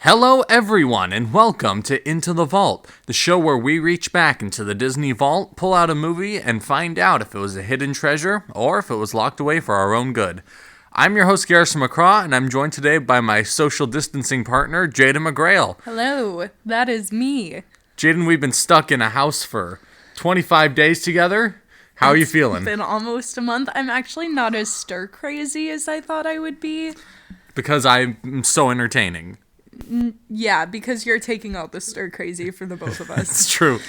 Hello everyone, and welcome to Into the Vault, the show where we reach back into the Disney vault, pull out a movie, and find out if it was a hidden treasure, or if it was locked away for our own good. I'm your host, Garrison MacCraw, and I'm joined today by my social distancing partner, Jayden McGrael. Hello, that is me. Jayden, we've been stuck in a house for 25 days together. How are you feeling? It's been almost a month. I'm actually not as stir-crazy as I thought I would be. Because I'm so entertaining. Yeah, because you're taking out the stir-crazy for the both of us. It's true.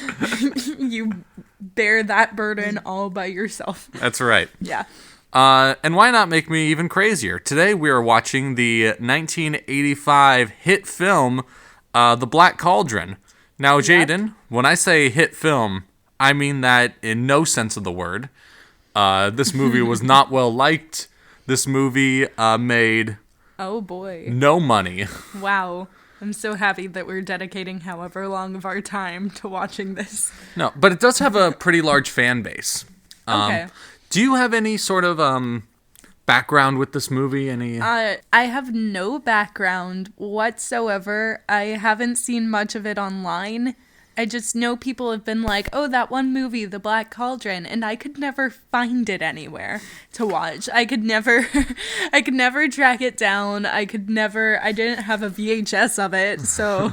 You bear that burden all by yourself. That's right. Yeah. And why not make me even crazier? Today we are watching the 1985 hit film, The Black Cauldron. Now, Jayden, when I say hit film, I mean that in no sense of the word. This movie was not well liked. This movie made... Oh boy. no money. Wow. I'm so happy that we're dedicating however long of our time to watching this. No, but it does have a pretty large fan base. Okay. Do you have any sort of background with this movie? Any? I have no background whatsoever. I haven't seen much of it online. I just know people have been like, oh, that one movie, The Black Cauldron, and I could never find it anywhere to watch. I could never track it down. I didn't have a VHS of it, so.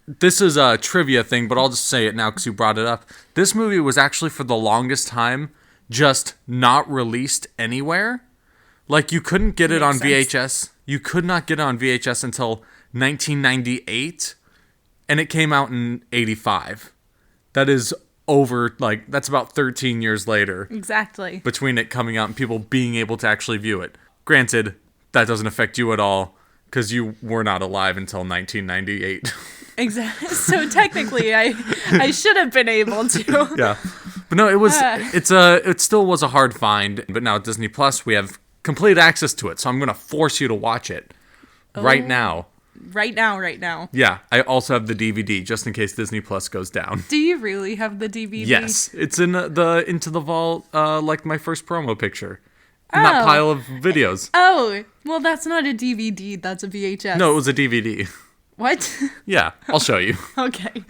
This is a trivia thing, but I'll just say it now because you brought it up. This movie was actually for the longest time just not released anywhere. Like, you couldn't get it on VHS. You could not get it on VHS until 1998. And it came out in 85. That is that's about 13 years later. Exactly. Between it coming out and people being able to actually view it. Granted, that doesn't affect you at all, because you were not alive until 1998. Exactly. So technically, I should have been able to. Yeah. But no, it still was a hard find. But now at Disney Plus, we have complete access to it. So I'm going to force you to watch it right now. Right now. Yeah, I also have the DVD, just in case Disney Plus goes down. Do you really have the DVD? Yes, it's in the Into the Vault, like my first promo picture. In that pile of videos. Oh, well, that's not a DVD, that's a VHS. No, it was a DVD. What? Yeah, I'll show you. Okay.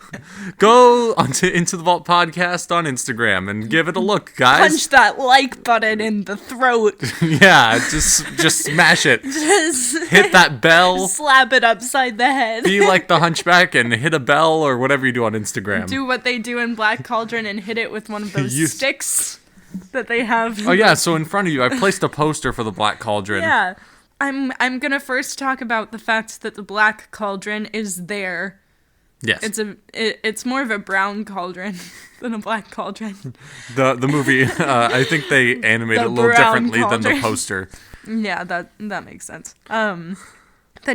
Go onto Into the Vault Podcast on Instagram and give it a look, guys. Punch that like button in the throat. Yeah, just smash it. Just hit that bell. Slap it upside the head. Be like the Hunchback and hit a bell or whatever you do on Instagram. Do what they do in Black Cauldron and hit it with one of those sticks that they have. Oh yeah, so in front of you, I placed a poster for the Black Cauldron. Yeah. I'm gonna first talk about the fact that the Black Cauldron is there. Yes. It's more of a brown cauldron than a black cauldron. The movie, I think they animate it a little differently than the poster. Yeah, that makes sense. Then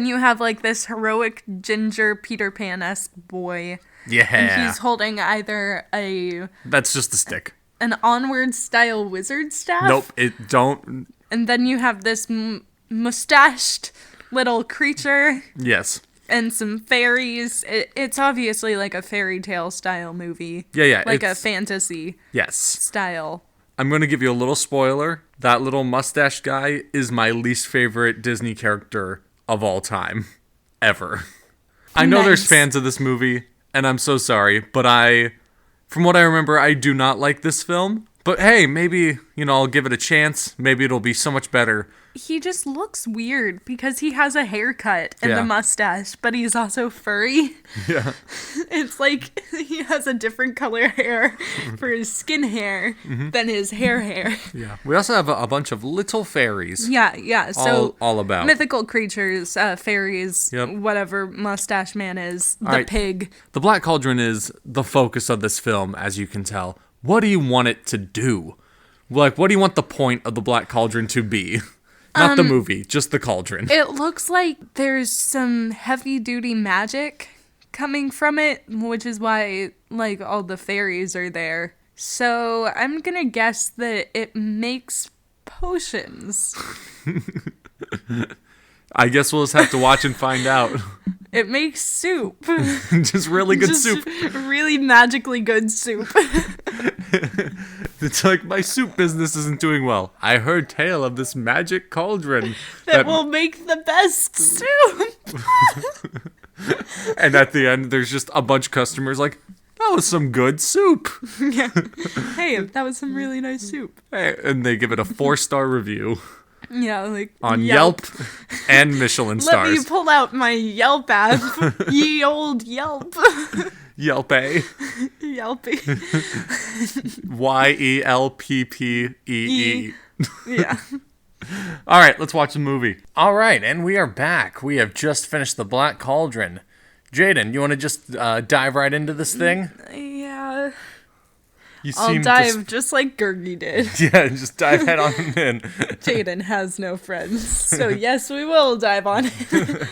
you have like this heroic ginger Peter Pan-esque boy. Yeah. And he's holding either That's just a stick. An Onward style wizard staff. Nope, it don't. And then you have this mustached little creature. Yes. And some fairies. It's obviously like a fairy tale style movie. Yeah. Like a fantasy style. I'm going to give you a little spoiler. That little mustache guy is my least favorite Disney character of all time. Ever. I know there's fans of this movie, and I'm so sorry, but from what I remember, I do not like this film. But hey, maybe, I'll give it a chance. Maybe it'll be so much better. He just looks weird because he has a haircut and a mustache, but he's also furry. Yeah. It's like he has a different color hair for his skin hair than his hair. Yeah. We also have a bunch of little fairies. Yeah. So all about mythical creatures, fairies, whatever Mustache Man is, pig. The Black Cauldron is the focus of this film, as you can tell. What do you want it to do? Like, what do you want the point of the Black Cauldron to be? Not the movie, just the cauldron. It looks like there's some heavy-duty magic coming from it, which is why, like, all the fairies are there. So I'm gonna guess that it makes potions. I guess we'll just have to watch and find out. It makes soup. Just really good soup. Really magically good soup. It's like, my soup business isn't doing well. I heard tale of this magic cauldron that will make the best soup. And at the end, there's just a bunch of customers like, that was some good soup. Yeah. Hey, that was some really nice soup. And they give it a 4-star review. Yeah, like on Yelp and Michelin stars. Let me pull out my Yelp app. Ye old Yelp. Yelpay. Yelpy. Yelppee. Yeah. All right, let's watch the movie. All right, and we are back. We have just finished The Black Cauldron. Jayden, you want to just dive right into this thing? Yeah. I'll dive just like Gurgi did. Yeah, just dive head on in. Jayden has no friends, so yes, we will dive on in.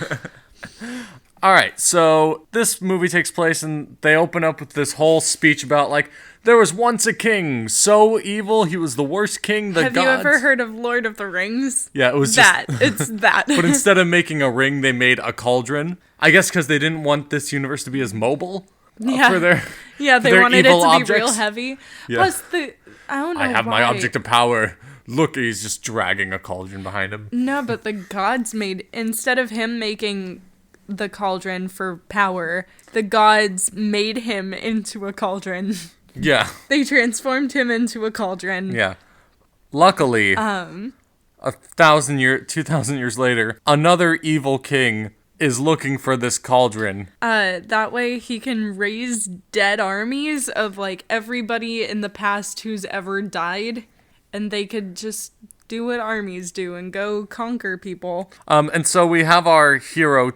All right, so this movie takes place, and they open up with this whole speech about, like, there was once a king, so evil, he was the worst king the gods... Have you ever heard of Lord of the Rings? Yeah, it was that. It's that. But instead of making a ring, they made a cauldron. I guess because they didn't want this universe to be as mobile. Yeah, for their they wanted it to objects. Be real heavy. Yeah. Plus, I don't know. I have why. my object of power. Look, he's just dragging a cauldron behind him. No, but the gods instead of him making the cauldron for power, the gods made him into a cauldron. Yeah. They transformed him into a cauldron. Yeah. Luckily, 2,000 years later, another evil king is looking for this cauldron. That way he can raise dead armies of, like, everybody in the past who's ever died, and they could just do what armies do and go conquer people. And so we have our hero,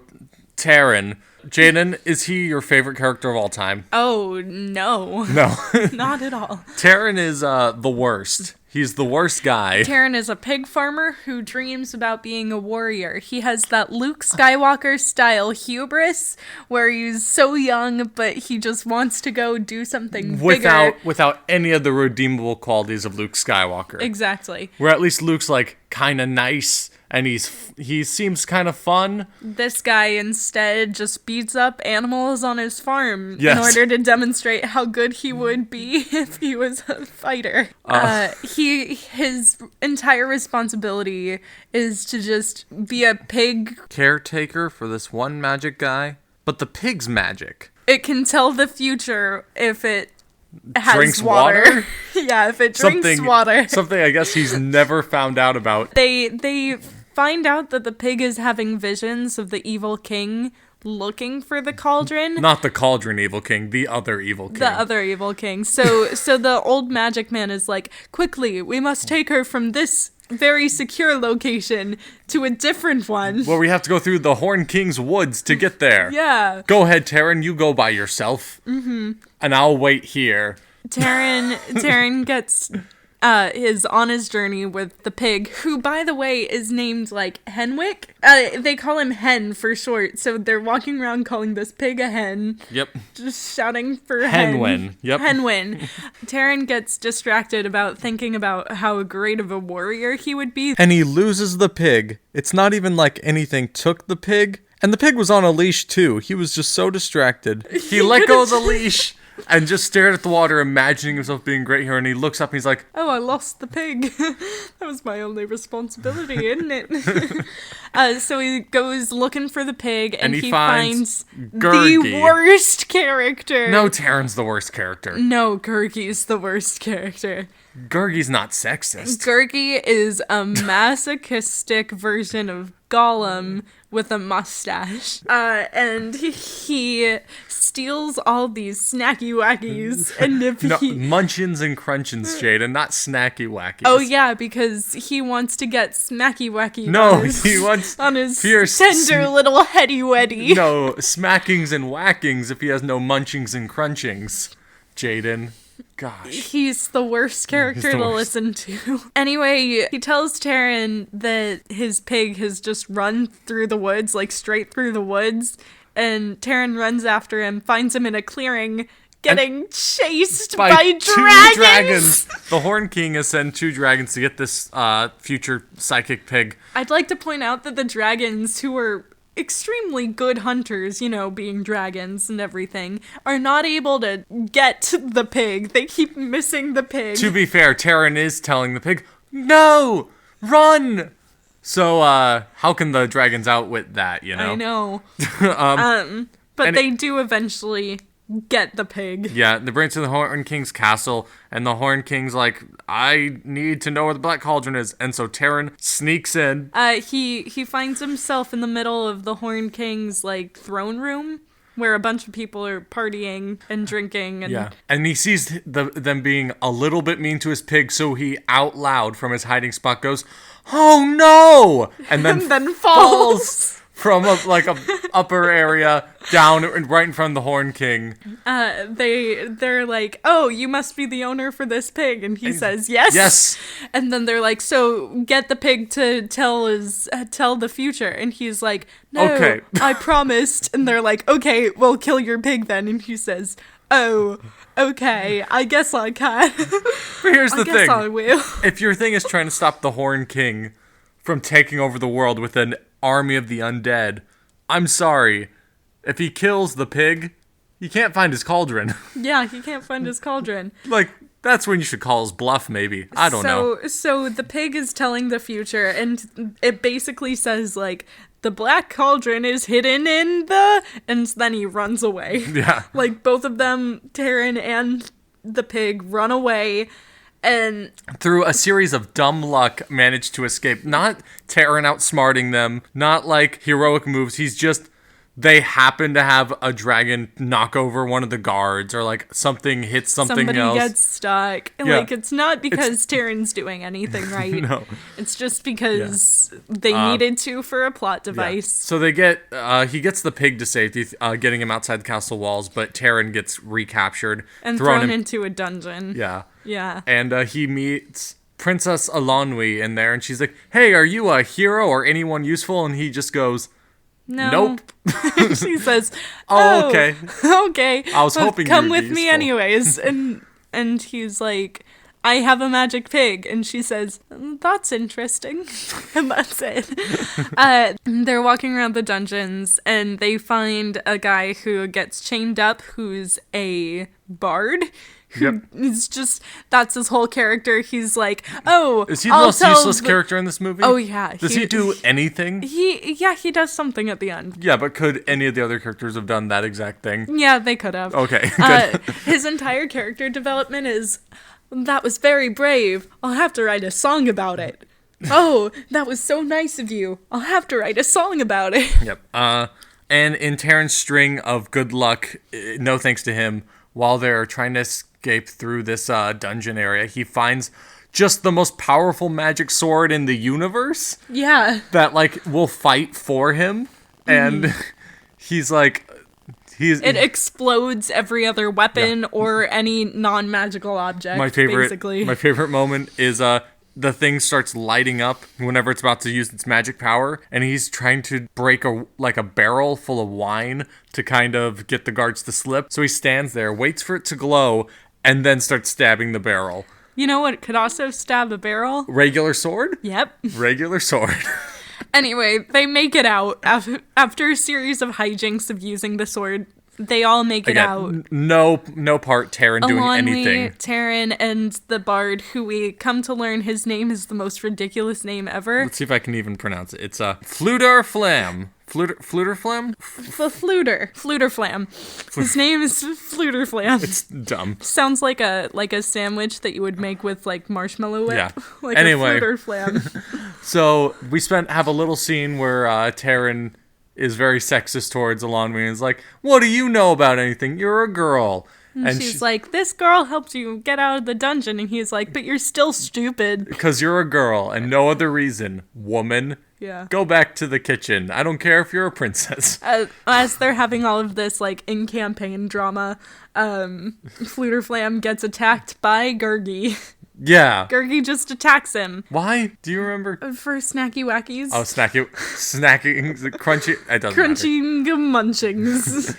Taran. Jayden, is he your favorite character of all time? Oh, no. No. Not at all. Taran is the worst. He's the worst guy. Taran is a pig farmer who dreams about being a warrior. He has that Luke Skywalker style hubris where he's so young, but he just wants to go do something bigger. Without any of the redeemable qualities of Luke Skywalker. Exactly. Where at least Luke's like kind of nice and he seems kind of fun. This guy instead just beats up animals on his farm in order to demonstrate how good he would be if he was a fighter. His entire responsibility is to just be a pig caretaker for this one magic guy. But the pig's magic. It can tell the future if it has drinks water? Yeah, if it drinks water. Something I guess he's never found out about. They find out that the pig is having visions of the evil king looking for the cauldron. Not the cauldron evil king, the other evil king. The other evil king. So the old magic man is like, quickly, we must take her from this very secure location to a different one. Well, we have to go through the Horn King's woods to get there. Yeah. Go ahead, Taran, you go by yourself. Mm-hmm. And I'll wait here. Taran gets is on his journey with the pig, who, by the way, is named, like, Henwick. They call him Hen for short, so they're walking around calling this pig a hen. Yep. Just shouting for hen. Henwin. Yep. Henwin. Taran gets distracted about thinking about how great of a warrior he would be. And he loses the pig. It's not even like anything took the pig. And the pig was on a leash, too. He was just so distracted. He let go of the leash and just stared at the water, imagining himself being great here. And he looks up and he's like, oh, I lost the pig. That was my only responsibility, isn't it? So he goes looking for the pig, and he finds Gurgi. The worst character. No, Taran's the worst character. No, Gurgi's the worst character. Gurgi's not sexist. Gurgi is a masochistic version of Gollum with a mustache. And he steals all these snacky wackies. And munchings and crunchings, Jayden, not snacky wackies. Oh yeah, because he wants to get smacky wacky. No, he wants on his tender little heady weddy. No, smackings and whackings if he has no munchings and crunchings, Jayden. Gosh. He's the worst character to listen to. Anyway, he tells Taran that his pig has just run through the woods, like straight through the woods, and Taran runs after him, finds him in a clearing, getting chased by dragons. The Horn King has sent 2 dragons to get this future psychic pig. I'd like to point out that the dragons, who are extremely good hunters, you know, being dragons and everything, are not able to get the pig. They keep missing the pig. To be fair, Taran is telling the pig, no, run! So, how can the dragons outwit that, you know? I know. But And they do eventually get the pig. Yeah, they bring it to the Horn King's castle, and the Horn King's like, I need to know where the Black Cauldron is. And so Taran sneaks in. He finds himself in the middle of the Horn King's, like, throne room, where a bunch of people are partying and drinking. And he sees them being a little bit mean to his pig, so he out loud from his hiding spot goes, "Oh no!" And then falls from a upper area down right in front of the Horn King. They're like, "Oh, you must be the owner for this pig," and he says, "Yes." Yes. And then they're like, "So get the pig to tell the future," and he's like, "No, Okay. I promised." And they're like, "Okay, we'll kill your pig then," and he says, "Oh, okay, I guess I can." But here's the thing: I will. if your thing is trying to stop the Horn King from taking over the world with an army of the undead, I'm sorry. If he kills the pig, you can't find his cauldron. Yeah, he can't find his cauldron. Like, that's when you should call his bluff, maybe. I don't know. So the pig is telling the future, and it basically says, like, the Black Cauldron is hidden in the... And then he runs away. Yeah. Like, both of them, Taran and the pig, run away, and... Through a series of dumb luck, managed to escape. Not Taran outsmarting them, not, like, heroic moves. He's just... They happen to have a dragon knock over one of the guards, or like something hits something else. Somebody gets stuck. Yeah. Like, it's not because Taran's doing anything right. No. It's just because they needed to for a plot device. So they get, he gets the pig to safety, getting him outside the castle walls, but Taran gets recaptured. And thrown into a dungeon. Yeah. Yeah. And he meets Princess Alonwi in there, and she's like, "Hey, are you a hero or anyone useful?" And he just goes, No. "Nope." She says, "Oh, okay. Okay. I was hoping come you'd with be me useful." anyways." And he's like, "I have a magic pig." And she says, "That's interesting." And that's it. They're walking around the dungeons, and they find a guy who gets chained up, who's a bard. He's just, that's his whole character. He's like, "Oh, Is he the most useless character in this movie? Oh, yeah. Does he do anything? He does something at the end. Yeah, but could any of the other characters have done that exact thing? Yeah, they could have. Okay, good. His entire character development is, "That was very brave. I'll have to write a song about it. Oh, that was so nice of you. I'll have to write a song about it." Yep. And in Taran's string of good luck, no thanks to him, while they're trying to escape through this dungeon area, he finds just the most powerful magic sword in the universe. Yeah. That, like, will fight for him. And he's like... It explodes every other weapon or any non-magical object, basically. My favorite moment is the thing starts lighting up whenever it's about to use its magic power, and he's trying to break a barrel full of wine to kind of get the guards to slip. So he stands there, waits for it to glow, and then starts stabbing the barrel. You know what could also stab a barrel? Regular sword? Yep. Regular sword. Anyway, they make it out after a series of hijinks of using the sword. They all make it out. No part Taran doing Alonwi, anything. Taran, and the bard, who we come to learn his name is the most ridiculous name ever. Let's see if I can even pronounce it. It's Fluter Flam. Fluter Flam? Fluter Flam. His name is Fluter Flam. It's dumb. Sounds like a sandwich that you would make with like marshmallow whip. Yeah. Like Anyway. a Fluter Flam. So we have a little scene where Taran is very sexist towards Alonwi and is like, "What do you know about anything? You're a girl." And she's like, "This girl helped you get out of the dungeon." And he's like, "But you're still stupid." "Because you're a girl and no other reason, woman. Yeah. Go back to the kitchen. I don't care if you're a princess." As they're having all of this like in-campaign drama, Fluter Flam gets attacked by Gurgi. Yeah. Gurgi just attacks him. Why? Do you remember? For snacky wackies. Oh, snacking, crunchy. It doesn't Crunching munchings.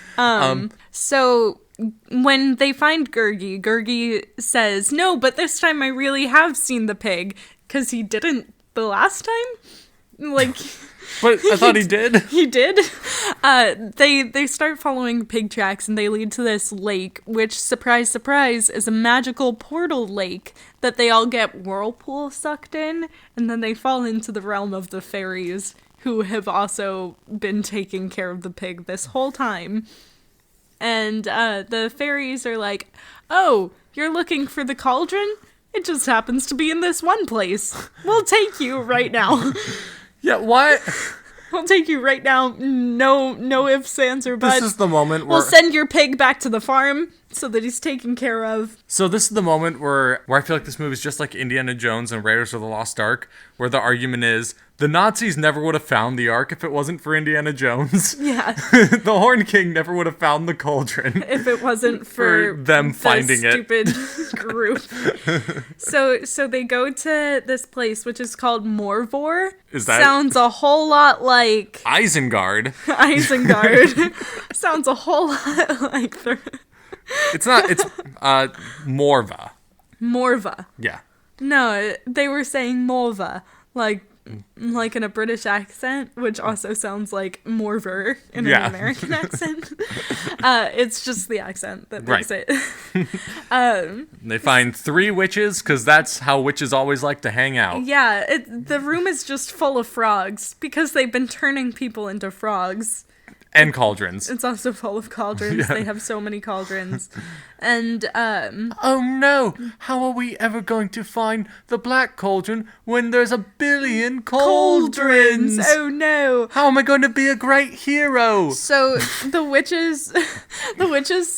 So when they find Gurgi says, "No, but this time I really have seen the pig," because he didn't the last time. Like, But I thought he did. He did. They start following pig tracks, and they lead to this lake, which, surprise, surprise, is a magical portal lake that they all get whirlpool sucked in, and then they fall into the realm of the fairies, who have also been taking care of the pig this whole time. And the fairies are like, oh, you're looking for the cauldron? It just happens to be in this one place. We'll take you right now. Yeah, why? We'll take you right now. No ifs, ands, or buts. This is the moment where... We'll send your pig back to the farm so that he's taken care of. So this is the moment where I feel like this movie is just like Indiana Jones and Raiders of the Lost Ark, where the argument is, the Nazis never would have found the Ark if it wasn't for Indiana Jones. Yeah. The Horn King never would have found the cauldron. If it wasn't for them finding it. Stupid group. So they go to this place, which is called Morvor. Is that... Sounds a whole lot like... Isengard. Isengard. Sounds a whole lot like the... It's not, it's Morva. Morva. Yeah. No, they were saying Morva, like in a British accent, which also sounds like Morver in an American accent. It's just the accent that makes it. They find 3 witches, because that's how witches always like to hang out. Yeah, the room is just full of frogs, because they've been turning people into frogs. And cauldrons. It's also full of cauldrons. Yeah. They have so many cauldrons. And, oh no! How are we ever going to find the Black Cauldron when there's a billion cauldrons? Oh no! How am I going to be a great hero? So, the witches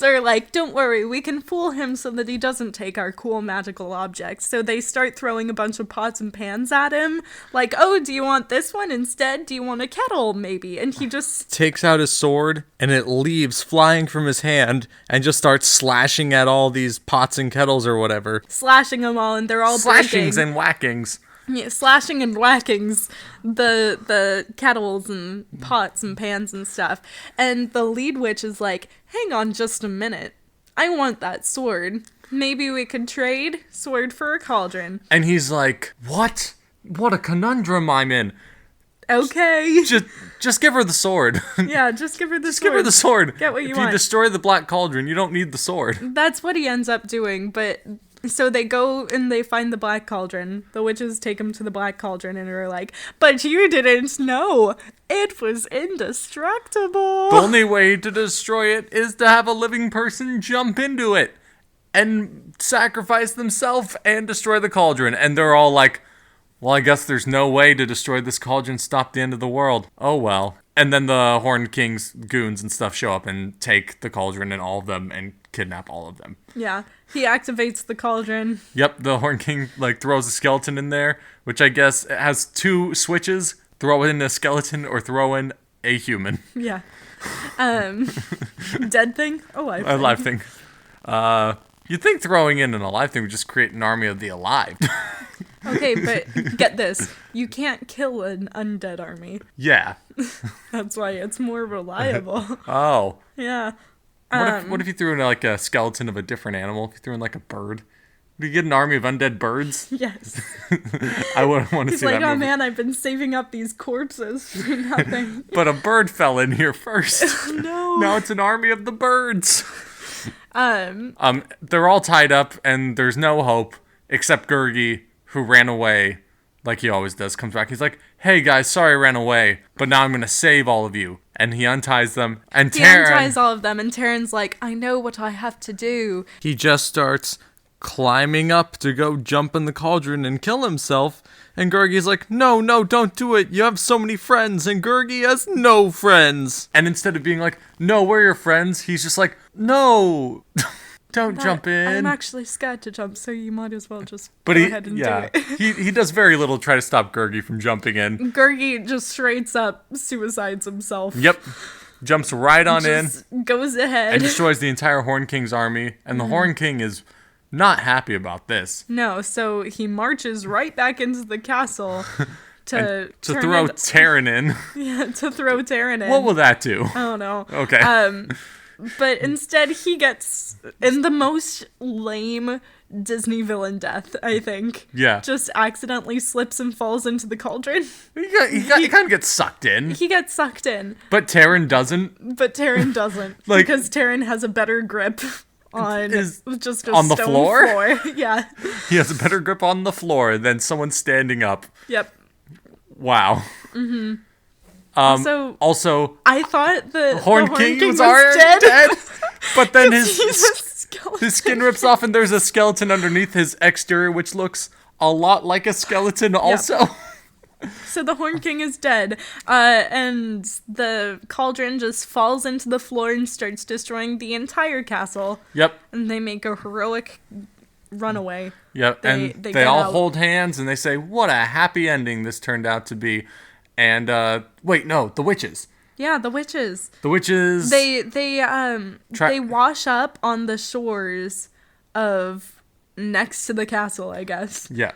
are like, don't worry, we can fool him so that he doesn't take our cool magical objects. So they start throwing a bunch of pots and pans at him. Like, oh, do you want this one instead? Do you want a kettle, maybe? And he just... takes out his sword, and it leaves flying from his hand, and just starts slashing at all these pots and kettles or whatever. Slashing them all, and they're all breaking. Slashings and whackings. Yeah, slashing and whackings the kettles and pots and pans and stuff. And the lead witch is like, hang on just a minute. I want that sword. Maybe we could trade sword for a cauldron. And he's like, what? What a conundrum I'm in. Okay. Just give her the sword. Yeah, just give her the sword. Just give her the sword. Get what you want. If you destroy the Black Cauldron, you don't need the sword. That's what he ends up doing, but... So they go and they find the Black Cauldron. The witches take him to the Black Cauldron and are like, but you didn't know. It was indestructible. The only way to destroy it is to have a living person jump into it and sacrifice themselves and destroy the cauldron. And they're all like, well, I guess there's no way to destroy this cauldron, stop the end of the world. Oh, well. And then the Horned King's goons and stuff show up and take the cauldron and all of them and kidnap all of them. Yeah. He activates the cauldron. Yep, the Horned King, throws a skeleton in there, which I guess has 2 switches. Throw in a skeleton or throw in a human. Yeah. Dead thing? Alive thing. A live thing. You'd think throwing in an alive thing would just create an army of the alive. Okay, but get this. You can't kill an undead army. Yeah. That's why it's more reliable. Oh. Yeah. What if you threw in a skeleton of a different animal? If you threw in a bird? Do you get an army of undead birds? Yes. I wouldn't want to see that He's like, oh movie. Man, I've been saving up these corpses for nothing. But a bird fell in here first. No. Now it's an army of the birds. They're all tied up and there's no hope except Gurgi, who ran away like he always does, comes back. He's like, hey guys, sorry I ran away, but now I'm going to save all of you. And he unties them. And he unties all of them, and Taryn's like, I know what I have to do. He just starts climbing up to go jump in the cauldron and kill himself. And Gurgi's like, no, don't do it. You have so many friends. And Gurgi has no friends. And instead of being like, no, we're your friends, he's just like, no, don't jump in. I'm actually scared to jump, so you might as well just go ahead and do it. he does very little to try to stop Gurgi from jumping in. Gurgi just straight up suicides himself. Yep. Jumps right on in. Goes ahead. And destroys the entire Horn King's army. And the Horn King is not happy about this. No, so he marches right back into the castle to throw Taryn in. Yeah, to throw Taryn in. What will that do? I don't know. Okay. But instead he gets in the most lame Disney villain death, I think. Yeah. Just accidentally slips and falls into the cauldron. He kind of gets sucked in. He gets sucked in. But Taryn doesn't. Because Taryn has a better grip on just a on the stone floor? Yeah. He has a better grip on the floor than someone standing up. Yep. Wow. Mm-hmm. Also, I thought the Horn King was already dead. But then his skin rips off and there's a skeleton underneath his exterior, which looks a lot like a skeleton also. Yep. So the Horn King is dead, and the cauldron just falls into the floor and starts destroying the entire castle. Yep. And they make a heroic runaway. Yep, they all hold hands and they say, what a happy ending this turned out to be. And, the witches. Yeah, the witches. The witches. They wash up on the shores of next to the castle, I guess. Yeah.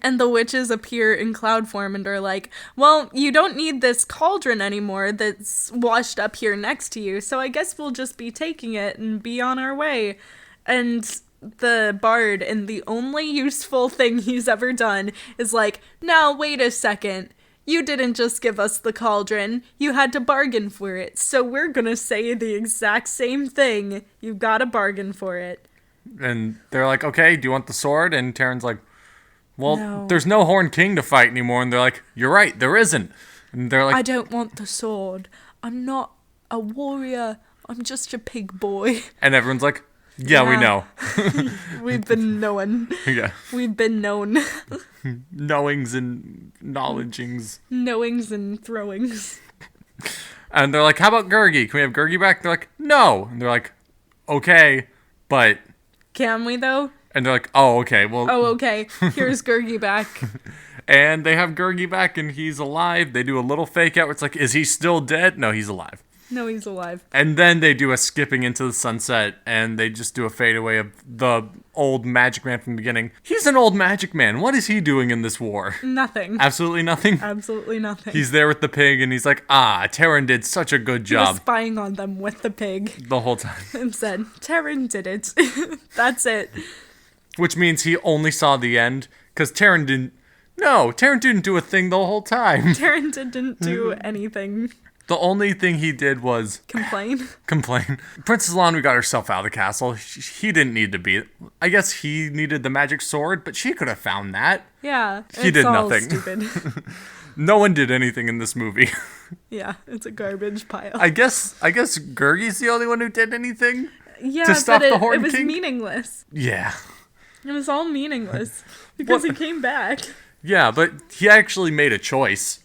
And the witches appear in cloud form and are like, well, you don't need this cauldron anymore that's washed up here next to you, so I guess we'll just be taking it and be on our way. And the bard, and the only useful thing he's ever done, is like, now, wait a second. You didn't just give us the cauldron. You had to bargain for it, so we're gonna say the exact same thing. You gotta bargain for it. And they're like, okay, do you want the sword? And Taryn's like, well, No. There's no Horn King to fight anymore. And they're like, you're right, there isn't. And they're like, I don't want the sword. I'm not a warrior. I'm just a pig boy. And everyone's like, yeah, we know. We've been known. Yeah. We've been known. Knowings and knowledgings. Knowings and throwings. And they're like, how about Gurgi? Can we have Gurgi back? They're like, no. And they're like, okay, but... Can we, though? And they're like, oh, okay, well... Oh, okay. Here's Gurgi back. And they have Gurgi back, and he's alive. They do a little fake out. It's like, is he still dead? No, he's alive. No, he's alive. And then they do a skipping into the sunset, and they just do a fadeaway of the old magic man from the beginning. He's an old magic man. What is he doing in this war? Nothing. Absolutely nothing? Absolutely nothing. He's there with the pig, and he's like, Terran did such a good He was job. spying on them with the pig. The whole time. And said, Terran did it. That's it. Which means he only saw the end, because Terran didn't... No, Terran didn't do a thing the whole time. Terran didn't do anything. The only thing he did was... Complain. Princess Lanwi got herself out of the castle. He didn't need to be... I guess he needed the magic sword, but she could have found that. Yeah. He did all nothing. Stupid. No one did anything in this movie. Yeah, it's a garbage pile. I guess Gurgi's the only one who did anything. Yeah, to stop but the Horn it was King? meaningless. Yeah. It was all meaningless because he came back. Yeah, but he actually made a choice,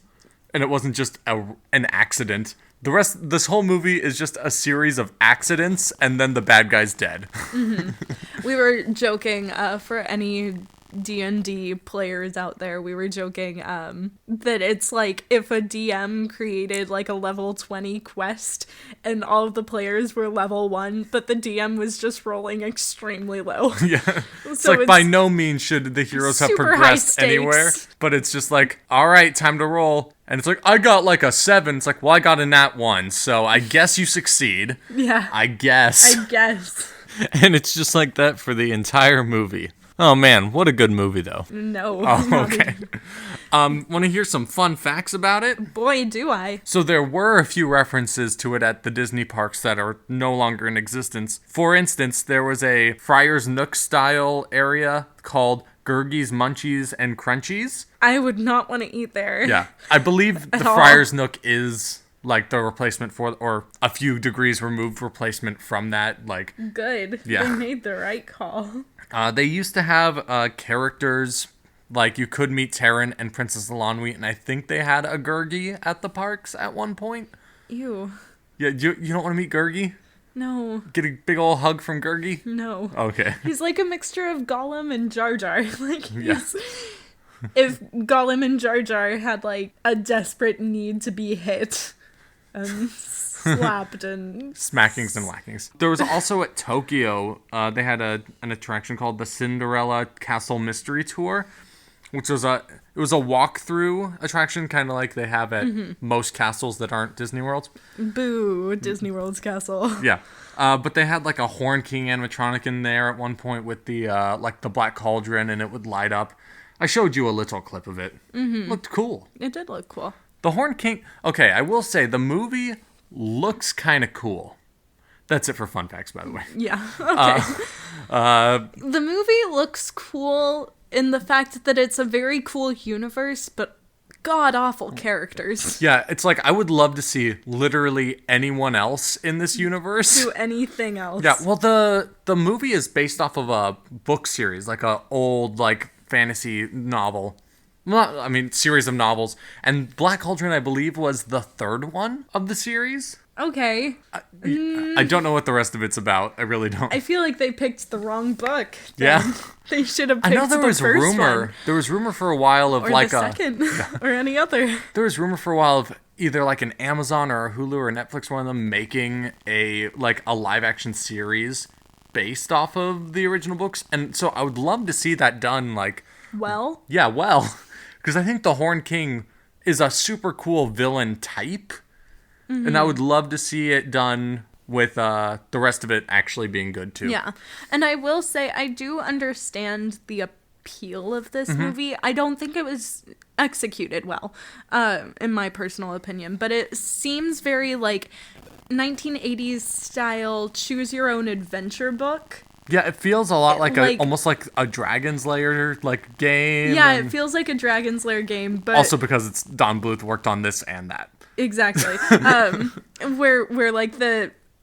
and it wasn't just an accident. This whole movie is just a series of accidents, and then the bad guy's dead. We were joking, for any D&D players out there, we were joking that it's like if a DM created like a level 20 quest and all of the players were level 1, but the DM was just rolling extremely low. Yeah. It's So like by no means should the heroes have super high progressed stakes. anywhere, but it's just like, all right, time to roll. And it's like, I got like a 7. It's like, well, I got a nat 1, so I guess you succeed. Yeah. I guess. And it's just like that for the entire movie. Oh man, what a good movie though. No. Oh, okay. Want to hear some fun facts about it? Boy, do I. So there were a few references to it at the Disney parks that are no longer in existence. For instance, there was a Friar's Nook style area called Gurgi's Munchies and Crunchies. I would not want to eat there. Yeah. I believe the all. Friar's Nook is like the replacement for, or a few degrees removed replacement from that. Like, Good. Yeah. They made the right call. they used to have characters, like you could meet Terran and Princess Lanwi, and I think they had a Gurgi at the parks at one point. Ew. Yeah, you don't want to meet Gurgi? No. Get a big old hug from Gurgi? No. Okay. He's like a mixture of Gollum and Jar Jar. Like, Yeah. if Gollum and Jar Jar had like a desperate need to be hit and slapped and Smackings and whackings. There was also at Tokyo, they had an attraction called the Cinderella Castle Mystery Tour, which was a walkthrough attraction, kind of like they have at most castles that aren't Disney Worlds. boo, Disney World's castle. Yeah. But they had like a Horn King animatronic in there at one point with the like the Black Cauldron, and it would light up. I showed you a little clip of it. Looked cool. It did look cool. The Horn King... Okay, I will say, the movie looks kind of cool. That's it for fun facts, by the way. Yeah. Okay. The movie looks cool in the fact that it's a very cool universe, but god-awful characters. Yeah, it's like I would love to see literally anyone else in this universe. Do anything else. Yeah, well, the movie is based off of a book series, like a old, like, fantasy novel. Well, I mean, series of novels. And Black Cauldron, I believe, was the third one of the series. Okay. I don't know what the rest of it's about. I really don't. I feel like they picked the wrong book. Yeah. Then. They should have I picked know there the was first rumor. one. There was rumor for a while of Or like the a second. Or any other. there was rumor for a while of either like an Amazon or a Hulu or a Netflix, one of them, making a live action series based off of the original books. And so I would love to see that done like Well. yeah, well, because I think the Horned King is a super cool villain type. And I would love to see it done with the rest of it actually being good too. Yeah. And I will say, I do understand the appeal of this movie. I don't think it was executed well, in my personal opinion. But it seems very like 1980s style choose your own adventure book. Yeah, it feels a lot like Like- almost like a Dragon's Lair like game. Yeah, and it feels like a Dragon's Lair game, but also because it's Don Bluth worked on this and that. exactly. Where like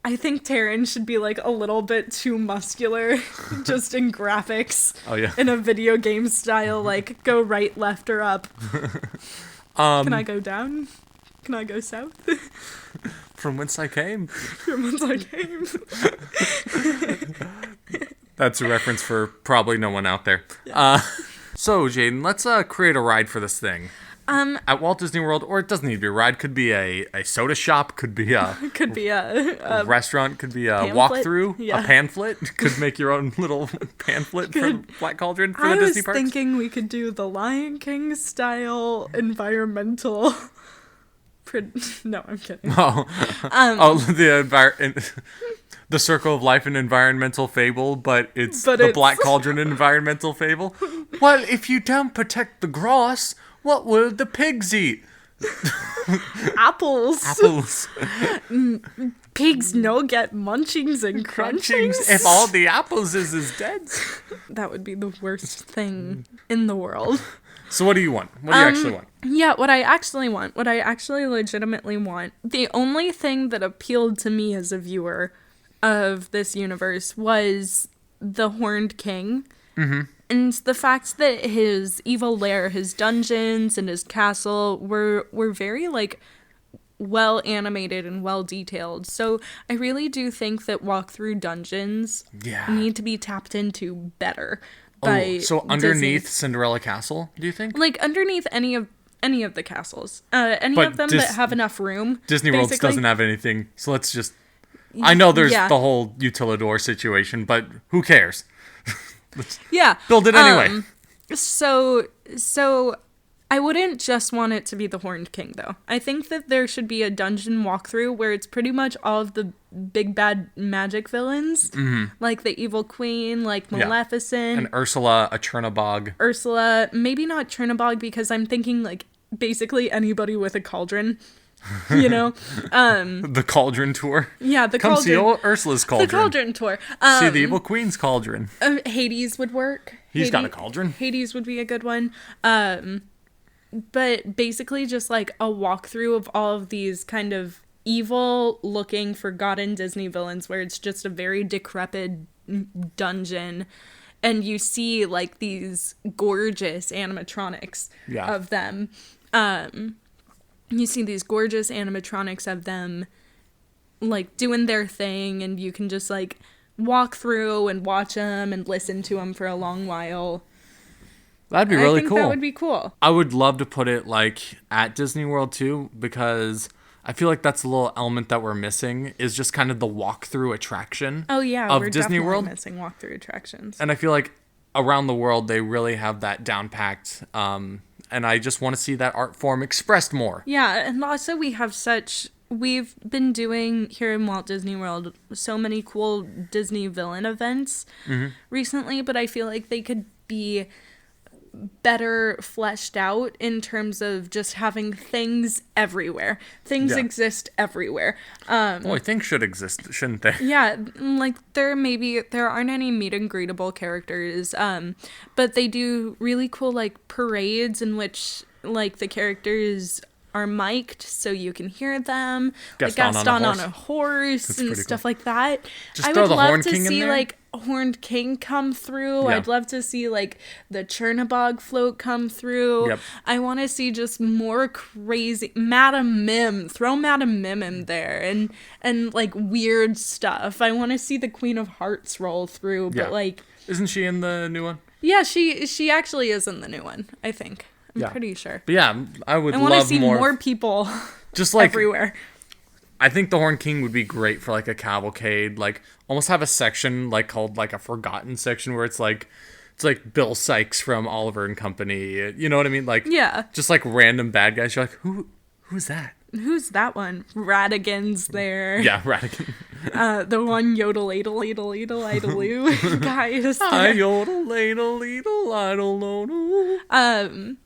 I think Taryn should be like a little bit too muscular just in graphics. Oh yeah. In a video game style, like go right, left, or up. Can I go down? Can I go south? From whence I came. From whence I came. That's a reference for probably no one out there. So Jayden, let's create a ride for this thing. At Walt Disney World, or it doesn't need to be a ride. Could be a soda shop. Could be a Could be a restaurant. Could be a pamphlet? walkthrough. Yeah. A pamphlet. Could make your own little pamphlet for Black Cauldron for I the was Disney parks. thinking we could do the Lion King style environmental. No, I'm kidding. Oh, the Circle of Life and Environmental Fable, but it's the Black Cauldron Environmental Fable. Well, if you don't protect the grass, what will the pigs eat? Apples. Apples. Pigs no get munchings and crunchings. If all the apples is dead. That would be the worst thing in the world. So what do you want? What do you actually want? Yeah, what I actually legitimately want, the only thing that appealed to me as a viewer of this universe was the Horned King. Mm-hmm. And the fact that his evil lair, his dungeons, and his castle were very, like, well animated and well detailed. So I really do think that walkthrough dungeons need to be tapped into better. So underneath Disney. Cinderella Castle, do you think? Like underneath any of the castles, any of them that have enough room. Disney World doesn't have anything, so let's just. I know there's the whole Utilidor situation, but who cares? Build it anyway. So I wouldn't just want it to be the Horned King, though. I think that there should be a dungeon walkthrough where it's pretty much all of the big bad magic villains, like the Evil Queen, like Maleficent. And Ursula, a Chernabog. Ursula, maybe not Chernabog, because I'm thinking, like, basically anybody with a cauldron, you know? The Cauldron Tour. Yeah, the Come Cauldron. see old Ursula's Cauldron. The Cauldron Tour. See the Evil Queen's Cauldron. Hades would work. He's got a cauldron. Hades would be a good one. But basically just like a walkthrough of all of these kind of evil looking forgotten Disney villains where it's just a very decrepit dungeon and you see like these gorgeous animatronics of them. You see these gorgeous animatronics of them like doing their thing and you can just like walk through and watch them and listen to them for a long while. That'd be really cool. That would be cool. I would love to put it like at Disney World too, because I feel like that's a little element that we're missing is just kind of the walkthrough attraction. Oh yeah, of we're Disney definitely World. missing walkthrough attractions. And I feel like around the world they really have that down packed. And I just want to see that art form expressed more. Yeah, and also we've been doing here in Walt Disney World so many cool Disney villain events recently, but I feel like they could be better fleshed out in terms of just having things everywhere. Things exist everywhere. Boy, things should exist, shouldn't they? Yeah, like there aren't any meet and greetable characters, but they do really cool like parades in which like the characters are mic'd so you can hear them. Gaston like Gaston on a horse and stuff cool. like that. Just I throw would the love Horn to King in see there. like a Horned King come through. Yeah. I'd love to see like the Chernabog float come through. Yep. I want to see just more crazy Madam Mim. Throw Madam Mim in there and like weird stuff. I want to see the Queen of Hearts roll through, but Yeah. like Isn't she in the new one? yeah, she actually is in the new one, I think. I'm Yeah. pretty sure. But yeah, I would I want to love see more. more people Just like everywhere. I think the Horn King would be great for like a cavalcade, like almost have a section like called like a forgotten section where it's like Bill Sykes from Oliver and Company. You know what I mean? Like Yeah. just like random bad guys. You're like, who's that? Who's that one? Radigan's there. Yeah, Radigan. The one yodel ladle ladle ladle idle guy is I there. yodel ladle ladle I don't know.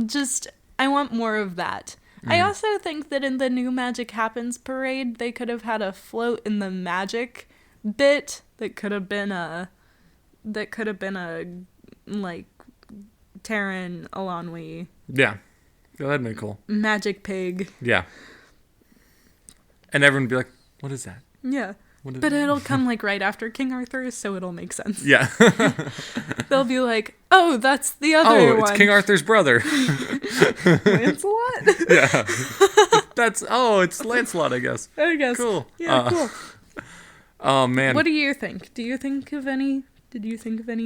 Just I want more of that. I also think that in the new Magic Happens parade, they could have had a float in the magic bit that could have been a like Terran Alonwi Yeah, that'd be cool. magic pig. Yeah, and everyone would be like, "What is that?" Yeah. What is But it'll come like right after King Arthur, so it'll make sense. Yeah. They'll be like, "Oh, that's the other Oh, one." it's King Arthur's brother. Lancelot. Yeah. It's Lancelot, I guess. I guess. Cool. Yeah, cool. Oh man. What do you think? Did you think of any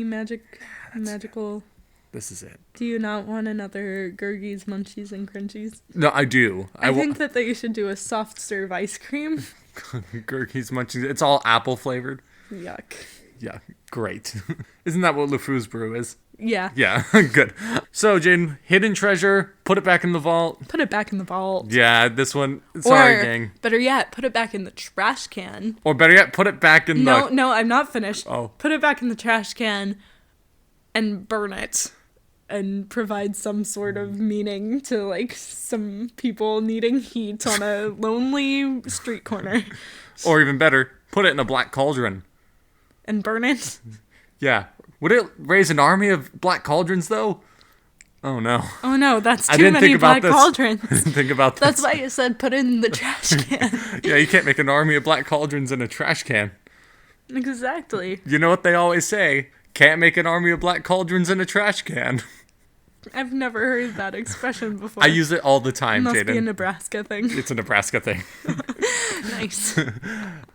magical? This is it. Do you not want another Gurgies, Munchies, and Crunchies? No, I do. I think that they should do a soft serve ice cream. Gurkies, munchings. It's all apple flavored. Yuck. Yeah, great. Isn't that what LeFou's brew is? Yeah. Yeah, good. So, Jayden, hidden treasure, put it back in the vault. Put it back in the vault. Yeah, this one. Sorry, gang. Better yet, put it back in the trash can. Or better yet, put it back in the. No, I'm not finished. Oh. Put it back in the trash can and burn it. And provide some sort of meaning to like some people needing heat on a lonely street corner. Or even better, put it in a Black Cauldron. And burn it. Yeah. Would it raise an army of Black Cauldrons, though? Oh, no. Oh no, that's I too didn't many think about Black Cauldrons. I didn't think about this. That's why I said put it in the trash can. Yeah, you can't make an army of Black Cauldrons in a trash can. Exactly. You know what they always say? Can't make an army of Black Cauldrons in a trash can. I've never heard that expression before. I use it all the time, Must be a Jayden. Nebraska thing. It's a Nebraska thing. Nice.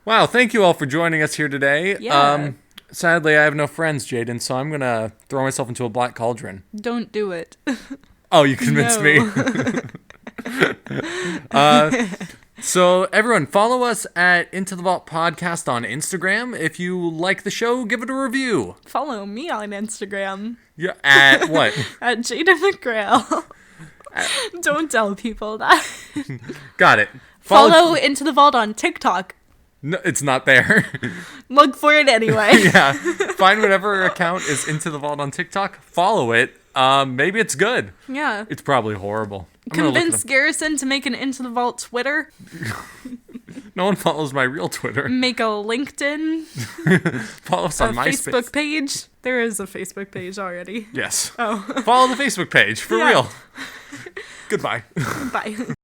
Wow, thank you all for joining us here today. Yeah. Sadly, I have no friends, Jayden, so I'm going to throw myself into a Black Cauldron. Don't do it. Oh, you convinced me. So, everyone, follow us at Into the Vault Podcast on Instagram. If you like the show, give it a review. Follow me on Instagram Yeah, at what? at Jayden McGrael. Don't tell people that. Got it. Follow Into the Vault on TikTok. No, it's not there. Look for it anyway. Yeah. Find whatever account is Into the Vault on TikTok. Follow it. Maybe it's good. Yeah. It's probably horrible. I'm gonna look it Convince up. Garrison to make an Into the Vault Twitter. No one follows my real Twitter. Make a LinkedIn. Follow us A on MySpace. Facebook page. There is a Facebook page already. Yes. Oh. Follow the Facebook page, for Yeah. real. Goodbye. Bye.